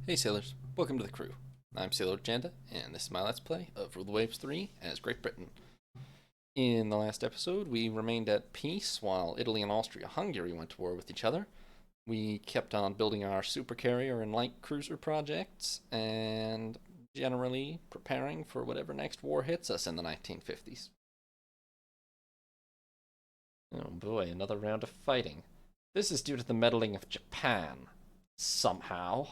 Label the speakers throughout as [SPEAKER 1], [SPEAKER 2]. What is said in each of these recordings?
[SPEAKER 1] Hey sailors, welcome to the crew. I'm Sailor Janda, and this is my Let's Play of Rule the Waves 3 as Great Britain. In the last episode, we remained at peace while Italy and Austria-Hungary went to war with each other. We kept on building our supercarrier and light cruiser projects, and generally preparing for whatever next war hits us in the 1950s. Oh boy, another round of fighting. This is due to the meddling of Japan. Somehow.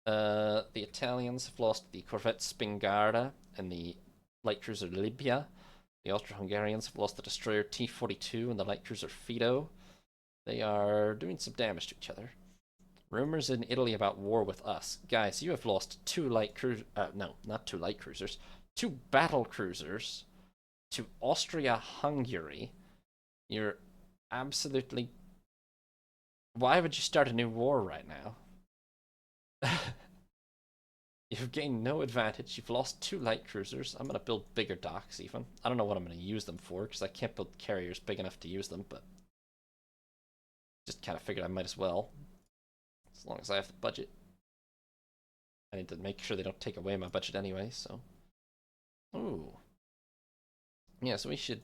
[SPEAKER 1] The Italians have lost the corvette Spingarda and the light cruiser Libya. The Austro-Hungarians have lost the destroyer T-42 and the light cruiser Fido. They are doing some damage to each other. Rumors in Italy about war with us. Guys, you have lost two light cruisers. No, not two light cruisers. Two battle cruisers to Austria-Hungary. You're absolutely... Why would you start a new war right now? You've gained no advantage. You've lost two light cruisers. I'm going to build bigger docks, even. I don't know what I'm going to use them for, because I can't build carriers big enough to use them, but just kind of figured I might as well, as long as I have the budget. I need to make sure they don't take away my budget anyway, so... Ooh. Yeah, so we should,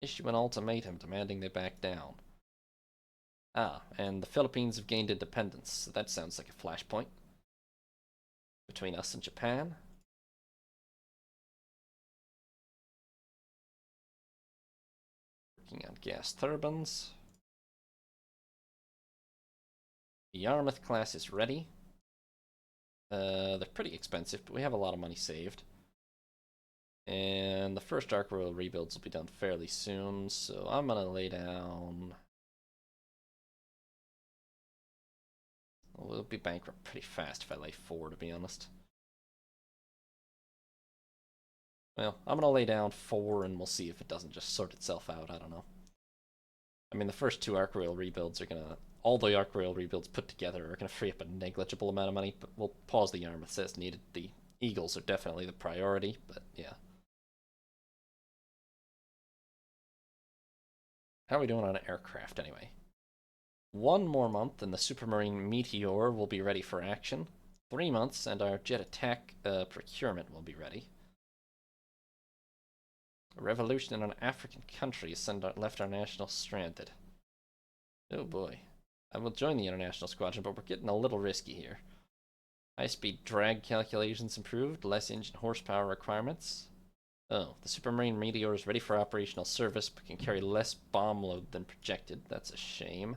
[SPEAKER 1] issue an ultimatum demanding they back down. Ah, and the Philippines have gained independence, so that sounds like a flashpoint between us and Japan. Working on gas turbines. The Yarmouth class is ready. They're pretty expensive, but we have a lot of money saved. And the first Ark Royal rebuilds will be done fairly soon, so I'm gonna lay down... We'll be bankrupt pretty fast if I lay 4, to be honest. Well, I'm gonna lay down 4 and we'll see if it doesn't just sort itself out, I don't know. I mean, the first 2 Ark Royal rebuilds are gonna... All the Ark Royal rebuilds put together are gonna free up a negligible amount of money, but we'll pause the Yarmouth as needed. The Eagles are definitely the priority, but yeah. How are we doing on aircraft, anyway? 1 more month and the Supermarine Meteor will be ready for action. 3 months and our jet attack procurement will be ready. A revolution in an African country has left our national stranded. Oh boy. I will join the international squadron, but we're getting a little risky here. High-speed drag calculations improved, less engine horsepower requirements. Oh, the Supermarine Meteor is ready for operational service, but can carry less bomb load than projected. That's a shame.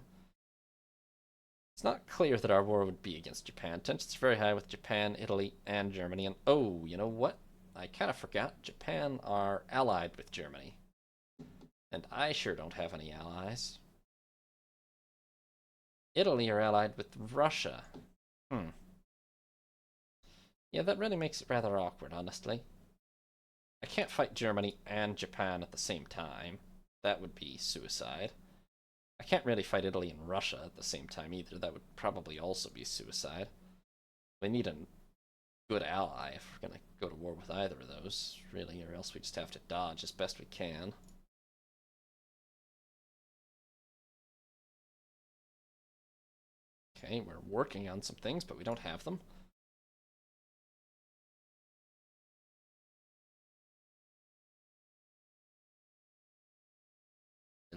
[SPEAKER 1] It's not clear that our war would be against Japan. Tension's very high with Japan, Italy, and Germany. And oh, you know what? I kind of forgot. Japan are allied with Germany. And I sure don't have any allies. Italy are allied with Russia. Yeah, that really makes it rather awkward, honestly. I can't fight Germany and Japan at the same time. That would be suicide. I can't really fight Italy and Russia at the same time either. That would probably also be suicide. We need a good ally if we're going to go to war with either of those, really, or else we just have to dodge as best we can. Okay, we're working on some things, but we don't have them.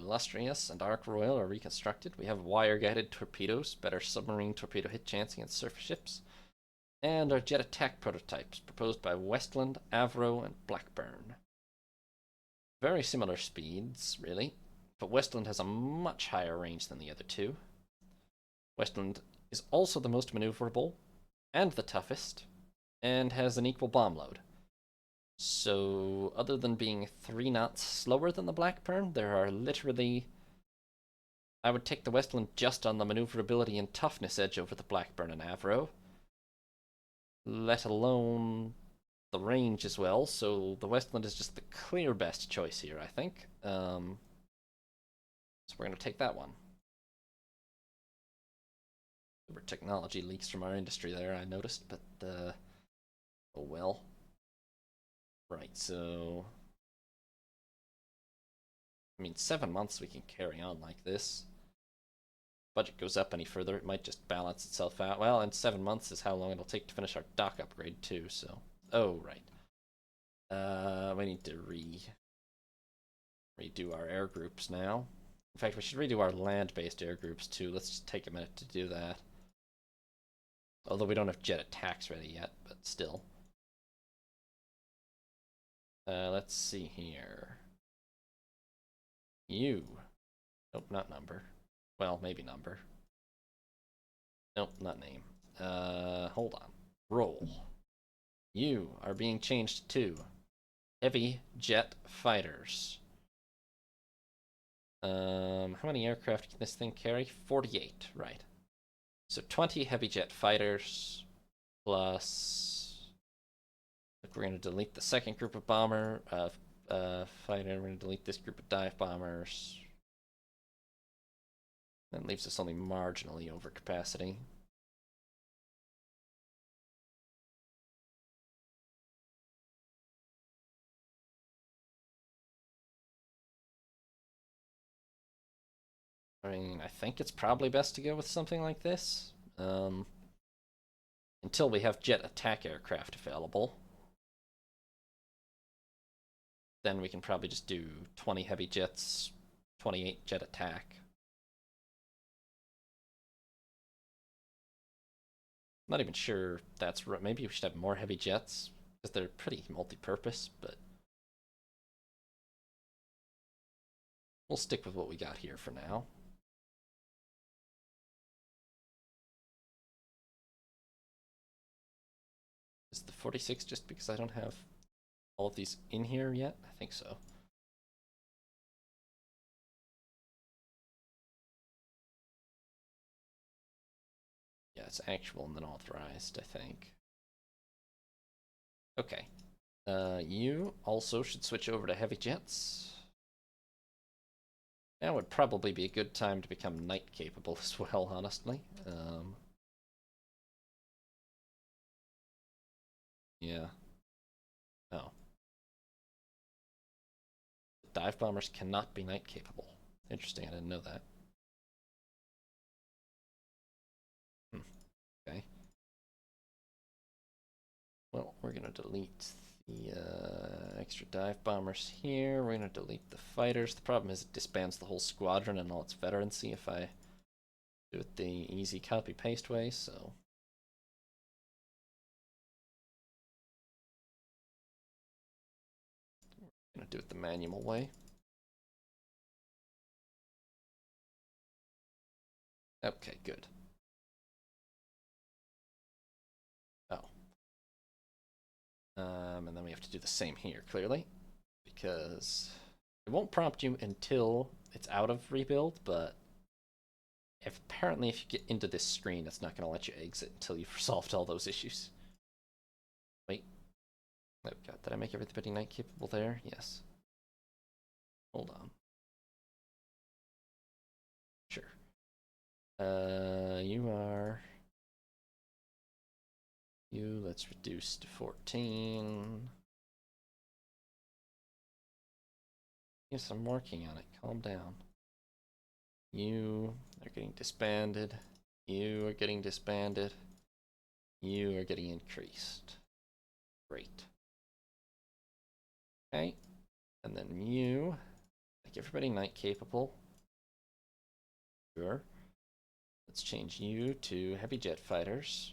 [SPEAKER 1] Illustrious and Ark Royal are reconstructed. We have wire-guided torpedoes, better submarine torpedo hit chance against surface ships, and our jet attack prototypes, proposed by Westland, Avro, and Blackburn. Very similar speeds, really, but Westland has a much higher range than the other two. Westland is also the most maneuverable, and the toughest, and has an equal bomb load. So, other than being 3 knots slower than the Blackburn, there are literally... I would take the Westland just on the maneuverability and toughness edge over the Blackburn and Avro. Let alone the range as well, so the Westland is just the clear best choice here, I think. So we're going to take that one. There were technology leaks from our industry there, I noticed, but, oh well. Right, so... I mean, 7 months we can carry on like this. budget goes up any further, it might just balance itself out. Well, and 7 months is how long it'll take to finish our dock upgrade too. So, oh right, we need to redo our air groups now. In fact, we should redo our land-based air groups too. Let's just take a minute to do that. Although we don't have jet attacks ready yet, but still. Let's see here. You. Nope, not number. Well, maybe number. Nope, not name. Hold on. Roll. You are being changed to heavy jet fighters. How many aircraft can this thing carry? 48, right. So 20 heavy jet fighters plus. Look, we're going to delete the second group of fighter. We're going to delete this group of dive bombers. That leaves us only marginally over capacity. I mean, I think it's probably best to go with something like this. Until we have jet attack aircraft available. Then we can probably just do 20 heavy jets, 28 jet attack. Not even sure that's right. Maybe we should have more heavy jets, because they're pretty multi-purpose, but we'll stick with what we got here for now. Is the 46 just because I don't have all of these in here yet? I think so. Yeah, it's actual and then authorized, I think. Okay. You also should switch over to heavy jets. Now would probably be a good time to become night capable as well, honestly. Yeah. No. Dive bombers cannot be night capable. Interesting, I didn't know that. Okay. Well, we're gonna delete the extra dive bombers here. We're gonna delete the fighters. The problem is it disbands the whole squadron and all its veterancy if I do it the easy copy paste way, so. I'm gonna do it the manual way. Okay, good. Oh. And then we have to do the same here, clearly, because it won't prompt you until it's out of rebuild, but apparently if you get into this screen, it's not going to let you exit until you've resolved all those issues. Wait. Oh god, did I make everybody night capable there? Yes. Hold on. Sure. You are... You, let's reduce to 14. Yes, I'm working on it. Calm down. You are getting disbanded. You are getting disbanded. You are getting increased. Great. Okay. And then you, make everybody night capable. Sure. Let's change you to heavy jet fighters.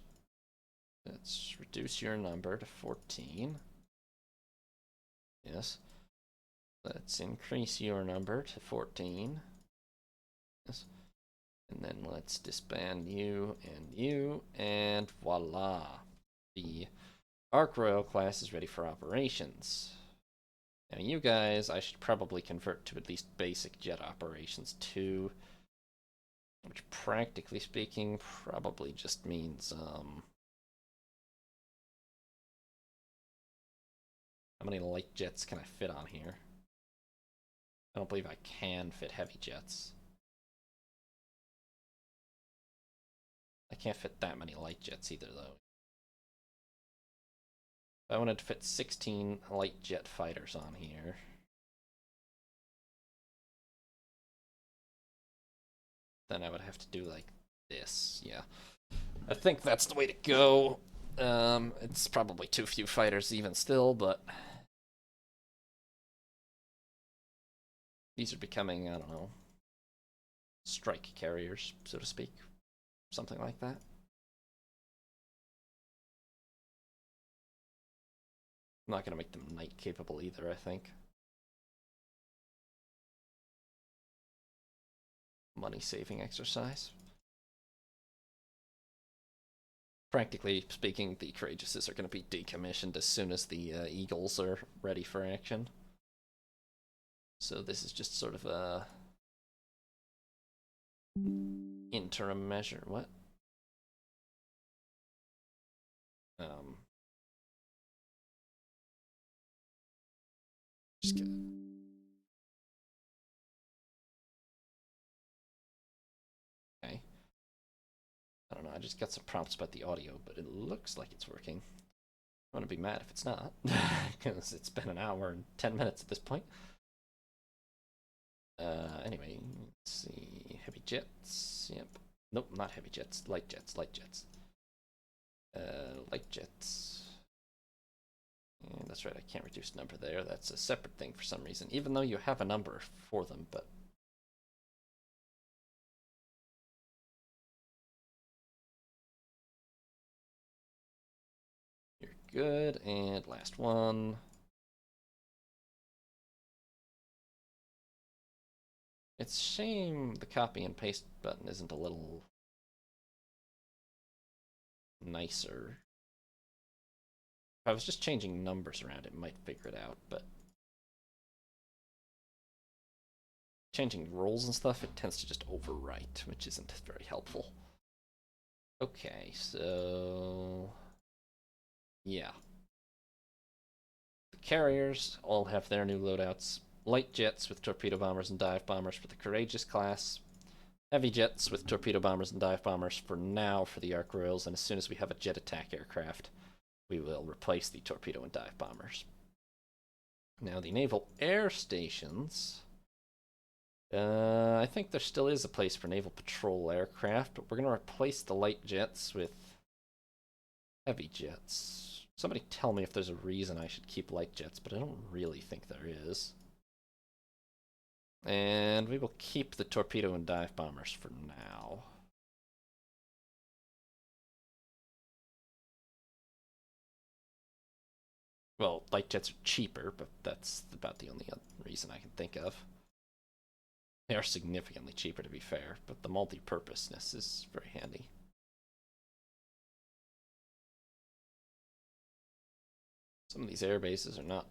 [SPEAKER 1] Let's reduce your number to 14. Yes. Let's increase your number to 14. Yes. And then let's disband you, and voila. The Ark Royal class is ready for operations. Now you guys, I should probably convert to at least basic jet operations too. Which, practically speaking, probably just means, how many light jets can I fit on here? I don't believe I can fit heavy jets. I can't fit that many light jets either, though. I wanted to fit 16 light jet fighters on here. then I would have to do like this. Yeah, I think that's the way to go. It's probably too few fighters even still, but these are becoming, I don't know, strike carriers, so to speak. Something like that. I'm not going to make them knight capable either, I think. Money saving exercise. Practically speaking, the Courageouses are going to be decommissioned as soon as the Eagles are ready for action. So this is just sort of a interim measure. What? Just okay. I don't know. I just got some prompts about the audio, but it looks like it's working. I'm gonna be mad if it's not, because it's been an hour and 10 minutes at this point. Anyway, let's see. Heavy jets. Yep. Nope, not heavy jets. Light jets. Light jets. Light jets. Yeah, that's right. I can't reduce number there. That's a separate thing for some reason, even though you have a number for them. But you're good. And last one. It's a shame the copy and paste button isn't a little nicer. If I was just changing numbers around, it might figure it out, but changing rules and stuff, it tends to just overwrite, which isn't very helpful. Okay, so yeah. The carriers all have their new loadouts. Light jets with torpedo bombers and dive bombers for the Courageous class. Heavy jets with torpedo bombers and dive bombers for now for the Ark Royals, and as soon as we have a jet attack aircraft, we will replace the torpedo and dive bombers. Now, the naval air stations. I think there still is a place for naval patrol aircraft, but we're going to replace the light jets with heavy jets. Somebody tell me if there's a reason I should keep light jets, but I don't really think there is. And we will keep the torpedo and dive bombers for now. Well, light jets are cheaper, but that's about the only reason I can think of. They are significantly cheaper, to be fair, but the multi-purposeness is very handy. Some of these air bases are not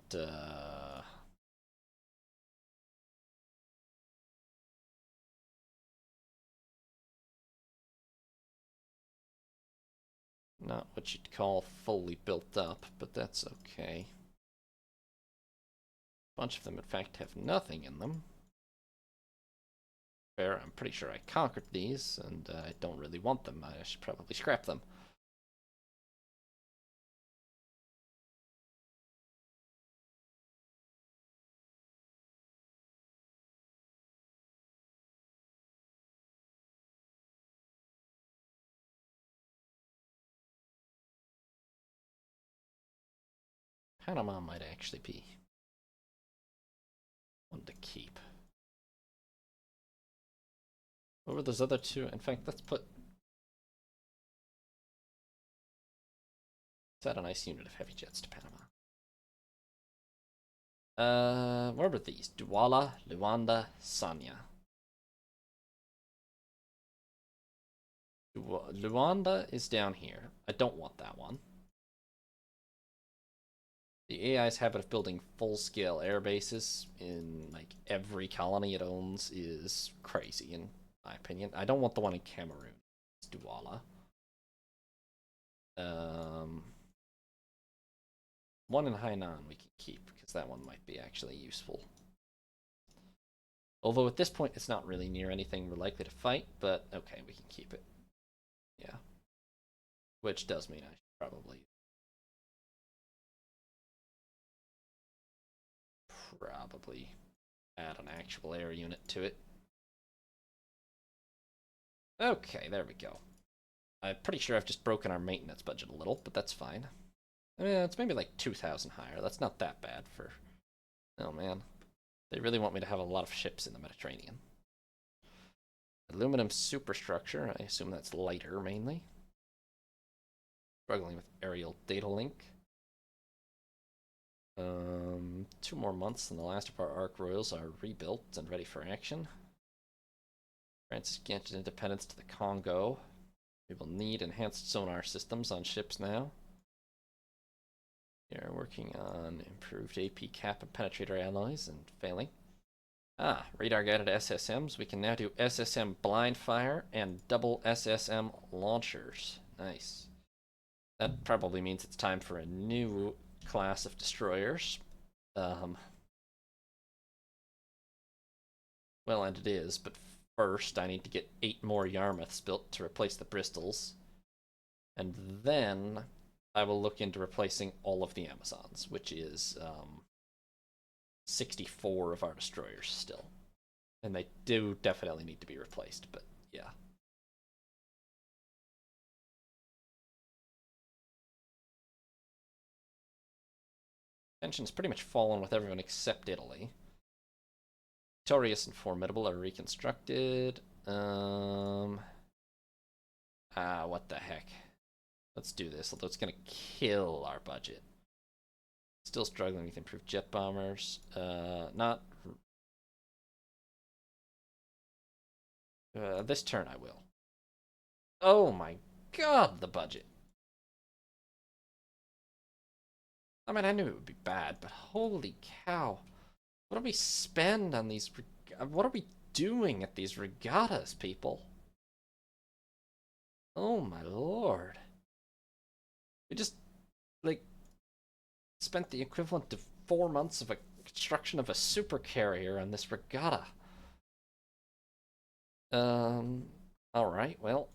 [SPEAKER 1] not what you'd call fully built up, but that's okay. A bunch of them, in fact, have nothing in them. Fair, I'm pretty sure I conquered these, and I don't really want them. I should probably scrap them. Panama might actually be one to keep. What were those other two? In fact, let's add a nice unit of heavy jets to Panama. Where were these? Douala, Luanda, Sanya. Luanda is down here. I don't want that one. The AI's habit of building full-scale air bases in like every colony it owns is crazy, in my opinion. I don't want the one in Cameroon. It's Douala. One in Hainan we can keep because that one might be actually useful. Although at this point it's not really near anything we're likely to fight, but okay, we can keep it. Yeah. Which does mean I should probably add an actual air unit to it. Okay, there we go. I'm pretty sure I've just broken our maintenance budget a little, but that's fine. It's maybe like 2,000 higher. That's not that bad for... Oh, man. They really want me to have a lot of ships in the Mediterranean. Aluminum superstructure. I assume that's lighter, mainly. Struggling with aerial data link. 2 more months and the last of our Ark Royals are rebuilt and ready for action. France has granted independence to the Congo. We will need enhanced sonar systems on ships now. We are working on improved AP cap and penetrator alloys and failing. Radar guided SSMs. We can now do SSM blind fire and double SSM launchers. Nice. That probably means it's time for a new class of destroyers. Well, and it is, but first I need to get 8 more Yarmouths built to replace the Bristols. And then I will look into replacing all of the Amazons, which is 64 of our destroyers still. And they do definitely need to be replaced, but yeah. Tension's pretty much fallen with everyone except Italy. Victorious and Formidable are reconstructed. What the heck. Let's do this, although it's gonna kill our budget. Still struggling with improved jet bombers. This turn I will. Oh my god, the budget. I mean, I knew it would be bad, but holy cow. What do we spend on these... What are we doing at these regattas, people? Oh my lord. We just, like, spent the equivalent of 4 months of a construction of a supercarrier on this regatta. Alright, well.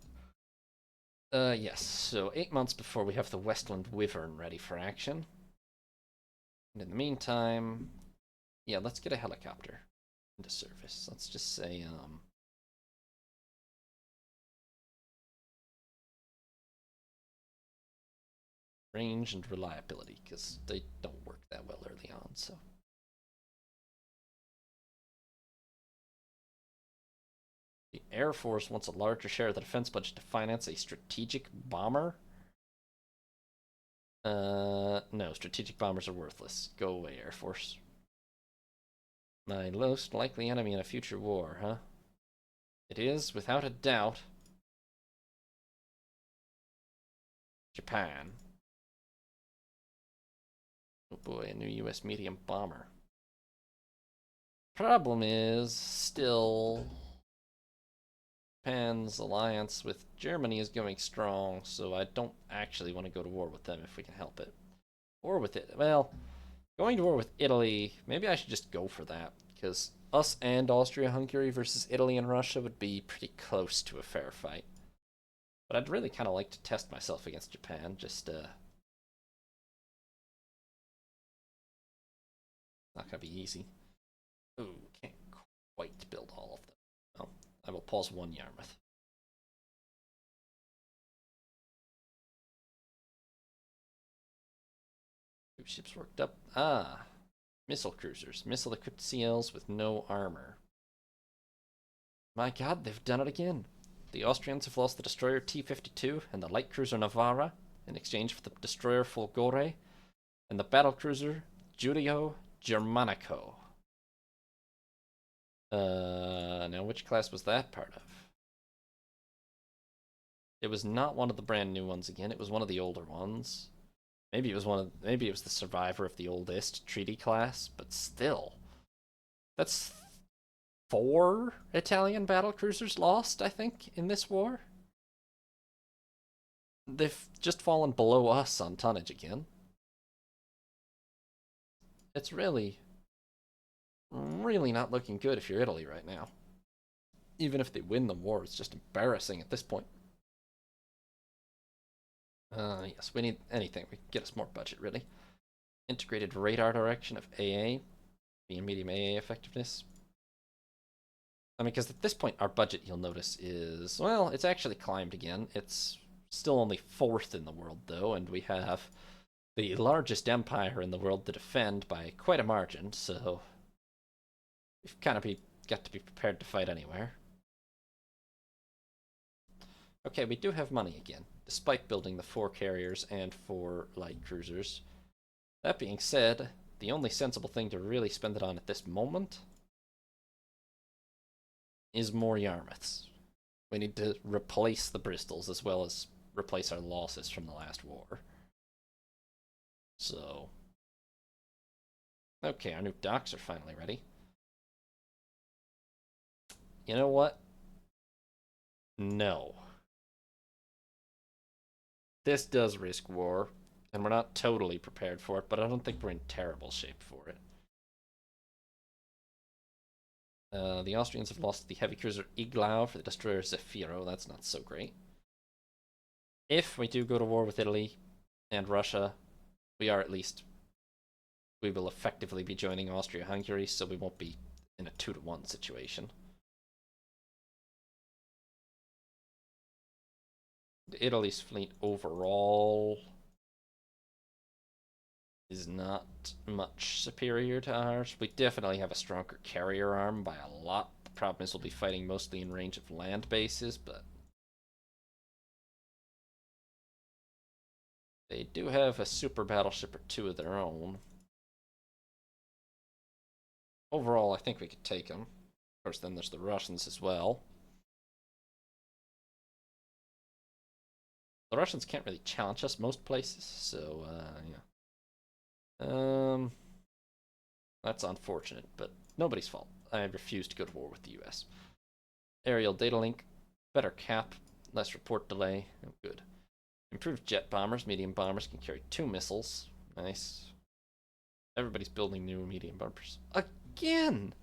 [SPEAKER 1] Yes, so 8 months before we have the Westland Wyvern ready for action. And in the meantime, yeah, let's get a helicopter into service. Let's just say, range and reliability, because they don't work that well early on, so. The Air Force wants a larger share of the defense budget to finance a strategic bomber. No, strategic bombers are worthless. Go away, Air Force. My most likely enemy in a future war, huh? It is, without a doubt, Japan. Oh boy, a new US medium bomber. Problem is, still, Japan's alliance with Germany is going strong, so I don't actually want to go to war with them if we can help it. Or with it. Well, going to war with Italy, maybe I should just go for that, because us and Austria-Hungary versus Italy and Russia would be pretty close to a fair fight. But I'd really kind of like to test myself against Japan, just, not gonna be easy. Ooh, can't quite build all of them. Well, I will pause 1 Yarmouth. Two ships worked up. Missile cruisers. Missile-equipped CLs with no armor. My god, they've done it again. The Austrians have lost the destroyer T-52 and the light cruiser Navarra in exchange for the destroyer Folgore and the battlecruiser Giulio Germanico. Now which class was that part of? It was not one of the brand new ones again. It was one of the older ones. Maybe it was the survivor of the oldest treaty class, but still. That's 4 Italian battlecruisers lost, I think, in this war. They've just fallen below us on tonnage again. It's really, really not looking good if you're Italy right now. Even if they win the war, it's just embarrassing at this point. Yes, we need anything. We get us more budget, really. Integrated radar direction of AA. Medium AA effectiveness. I mean, because at this point, our budget, you'll notice, is, well, it's actually climbed again. It's still only 4th in the world, though, and we have the largest empire in the world to defend by quite a margin, so we've kind of got to be prepared to fight anywhere. Okay, we do have money again, despite building the 4 carriers and 4 light cruisers. That being said, the only sensible thing to really spend it on at this moment is more Yarmouths. We need to replace the Bristols as well as replace our losses from the last war. So, okay, our new docks are finally ready. You know what? No. This does risk war, and we're not totally prepared for it, but I don't think we're in terrible shape for it. The Austrians have lost the heavy cruiser Iglau for the destroyer Zafiro. That's not so great. If we do go to war with Italy and Russia, we will effectively be joining Austria-Hungary, so we won't be in a 2-to-1 situation. Italy's fleet overall is not much superior to ours. We definitely have a stronger carrier arm by a lot. The problem is we'll be fighting mostly in range of land bases, but they do have a super battleship or 2 of their own. Overall, I think we could take them. Of course, then there's the Russians as well. The Russians can't really challenge us most places, so, yeah. That's unfortunate, but nobody's fault. I refuse to go to war with the US. Aerial data link, better cap, less report delay. Oh, good. Improved jet bombers. Medium bombers can carry 2 missiles. Nice. Everybody's building new medium bombers. Again!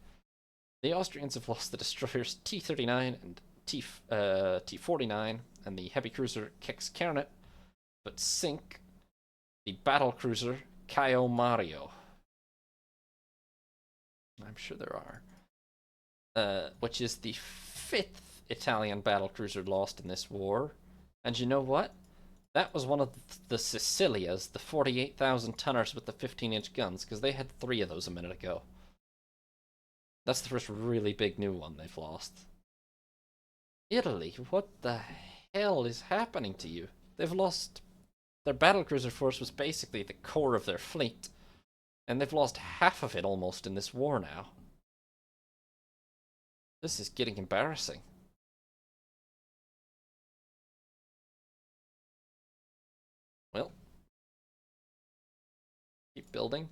[SPEAKER 1] The Austrians have lost the destroyers T-39 and T-49 and the heavy cruiser Kex-Kernet, but sink the battle cruiser Caio Mario. I'm sure there are. Which is the 5th Italian battle cruiser lost in this war. And you know what? That was one of the Sicilias, the 48,000 tonners with the 15-inch guns, because they had 3 of those a minute ago. That's the first really big new one they've lost. Italy, what the hell is happening to you? They've lost... Their battlecruiser force was basically the core of their fleet, and they've lost half of it almost in this war now. This is getting embarrassing. Well, keep building.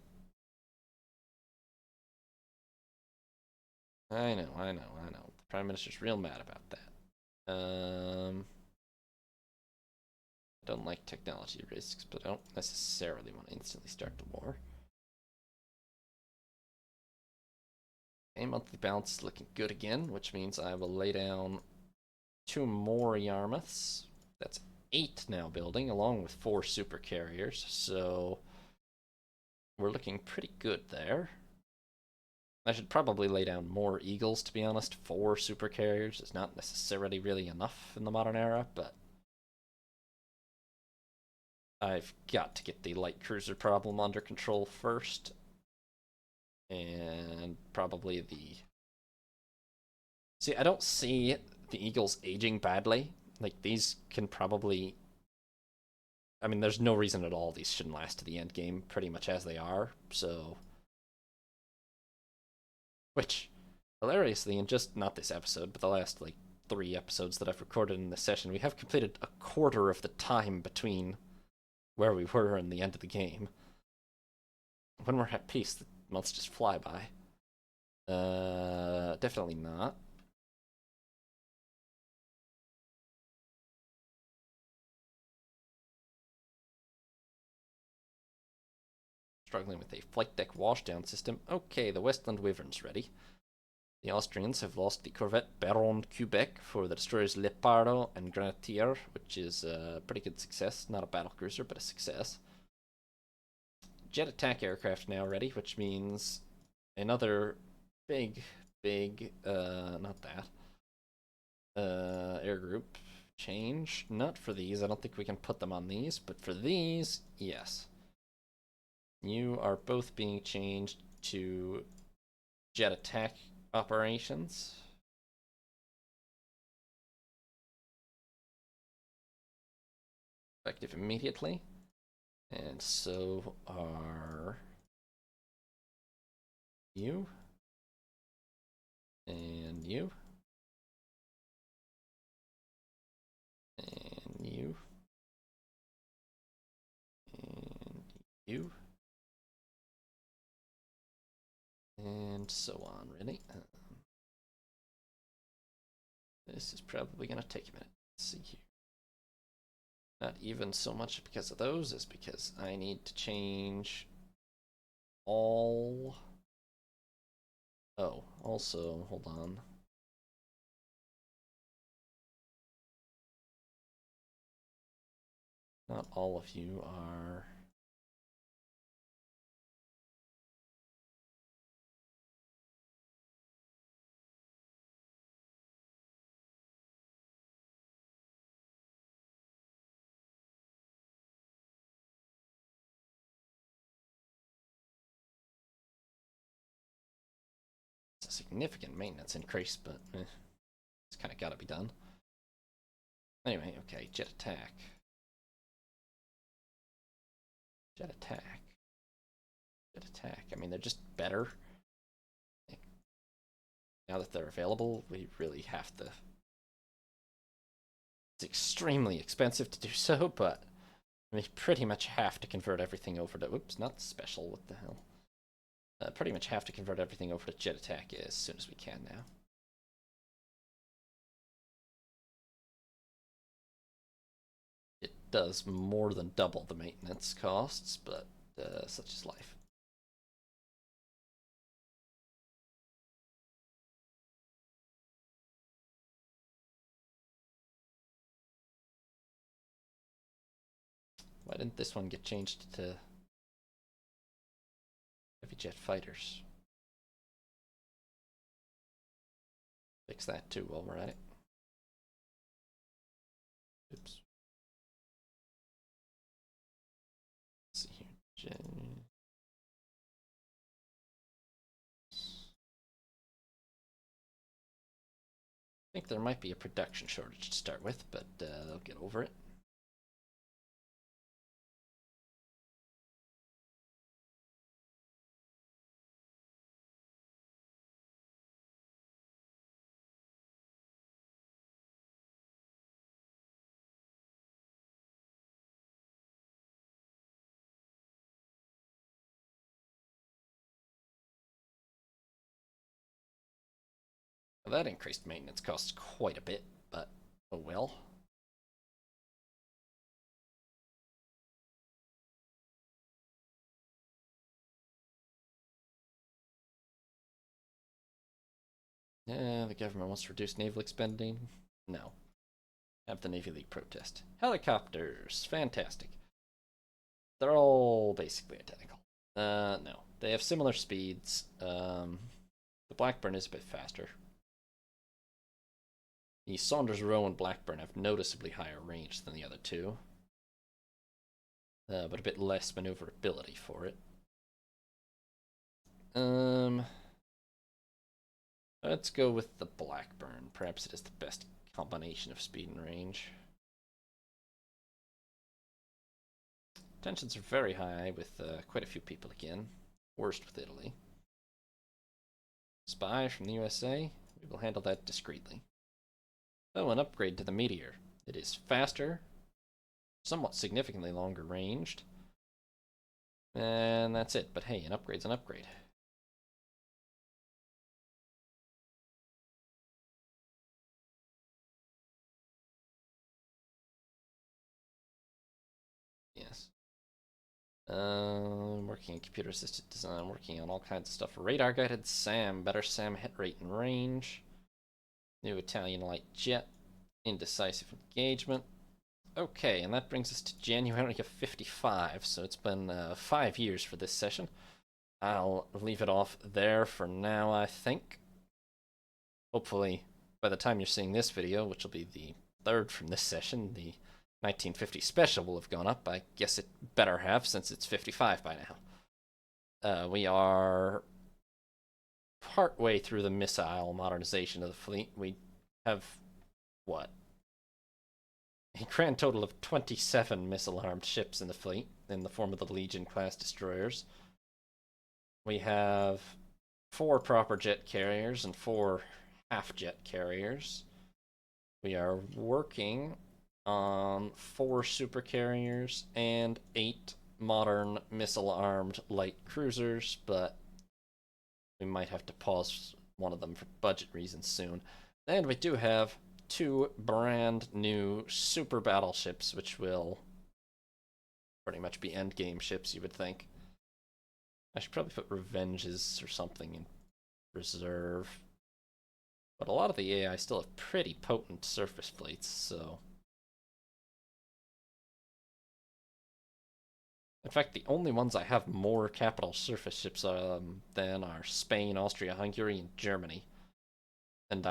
[SPEAKER 1] I know. The Prime Minister's real mad about that. I don't like technology risks, but I don't necessarily want to instantly start the war. A monthly balance is looking good again, which means I will lay down 2 more Yarmouths. That's 8 now building, along with 4 super carriers, so we're looking pretty good there. I should probably lay down more Eagles, to be honest. 4 super carriers is not necessarily really enough in the modern era, but I've got to get the light cruiser problem under control first. And probably the... See, I don't see the Eagles aging badly. Like, these can probably... I mean, there's no reason at all these shouldn't last to the end game pretty much as they are, so... Which, hilariously, in just not this episode, but the last, like, 3 episodes that I've recorded in this session, we have completed a quarter of the time between where we were and the end of the game. When we're at peace, the months just fly by. Definitely not. Struggling with a flight deck washdown system. Okay, the Westland Wyvern's ready. The Austrians have lost the corvette Baron Quebec for the destroyers Lepardo and Grenadier, which is a pretty good success. Not a battlecruiser, but a success. Jet attack aircraft now ready, which means another big big, not that, air group change. Not for these. I don't think we can put them on these, but for these, yes. You are both being changed to jet attack operations. Effective immediately. And so are you. And you. And you. And you. And so on, really. This is probably going to take a minute. Let's see here. Not even so much because of those, as because I need to change all. Oh, also, hold on. Not all of you are. It's a significant maintenance increase, but it's kind of got to be done. Anyway, okay, jet attack. Jet attack. Jet attack. I mean, they're just better. Now that they're available, we really have to. It's extremely expensive to do so, but we pretty much have to convert everything over to. Oops, not special. What the hell? Pretty much have to convert everything over to jet attack as soon as we can now. It does more than double the maintenance costs, but such is life. Why didn't this one get changed to heavy jet fighters? Fix that too while we're at it. Oops. Let's see here. I think there might be a production shortage to start with, but they'll get over it. Well, that increased maintenance costs quite a bit, but oh well. Yeah, the government wants to reduce naval expending. No. Have the Navy League protest. Helicopters. Fantastic. They're all basically identical. No. They have similar speeds. The Blackburn is a bit faster. The Saunders Row and Blackburn have noticeably higher range than the other two. But a bit less maneuverability for it. Let's go with the Blackburn. Perhaps it is the best combination of speed and range. Tensions are very high with quite a few people again. Worst with Italy. Spy from the USA. We will handle that discreetly. Oh, an upgrade to the Meteor. It is faster, somewhat significantly longer ranged. And that's it. But hey, an upgrade's an upgrade. Yes. Working in computer-assisted design, working on all kinds of stuff. Radar-guided SAM, better SAM hit rate and range. New Italian light jet, indecisive engagement. Okay, and that brings us to January of 55, so it's been 5 years for this session. I'll leave it off there for now, I think. hopefully, by the time you're seeing this video, which will be the third from this session, the 1950 special will have gone up. I guess it better have, since it's 55 by now. We are partway through the missile modernization of the fleet. We have, what? A grand total of 27 missile-armed ships in the fleet, in the form of the Legion-class destroyers. We have 4 proper jet carriers and 4 half-jet carriers. We are working on 4 supercarriers and 8 modern missile-armed light cruisers, but we might have to pause one of them for budget reasons soon. And we do have 2 brand new super battleships, which will pretty much be endgame ships, you would think. I should probably put Revenges or something in reserve. But a lot of the AI still have pretty potent surface fleets, so... In fact, the only ones I have more capital surface ships than are Spain, Austria, Hungary, and Germany. And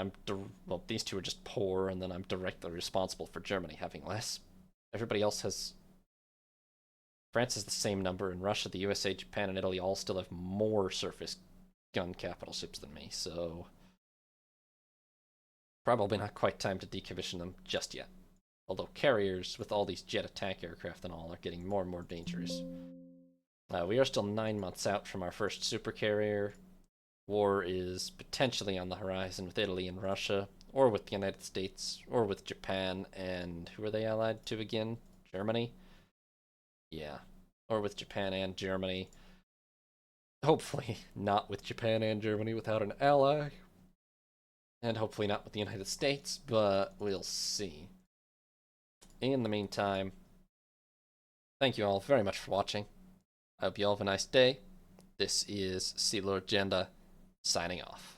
[SPEAKER 1] well, these 2 are just poor, and then I'm directly responsible for Germany having less. Everybody else has... France has the same number, and Russia, the USA, Japan, and Italy all still have more surface gun capital ships than me, so... Probably not quite time to decommission them just yet. Although carriers, with all these jet attack aircraft and all, are getting more and more dangerous. We are still 9 months out from our first supercarrier. War is potentially on the horizon with Italy and Russia, or with the United States, or with Japan, and who are they allied to again? Germany? Yeah, or with Japan and Germany. Hopefully not with Japan and Germany without an ally. And hopefully not with the United States, but we'll see. In the meantime, thank you all very much for watching. I hope you all have a nice day. This is Sea Lord Jenda, signing off.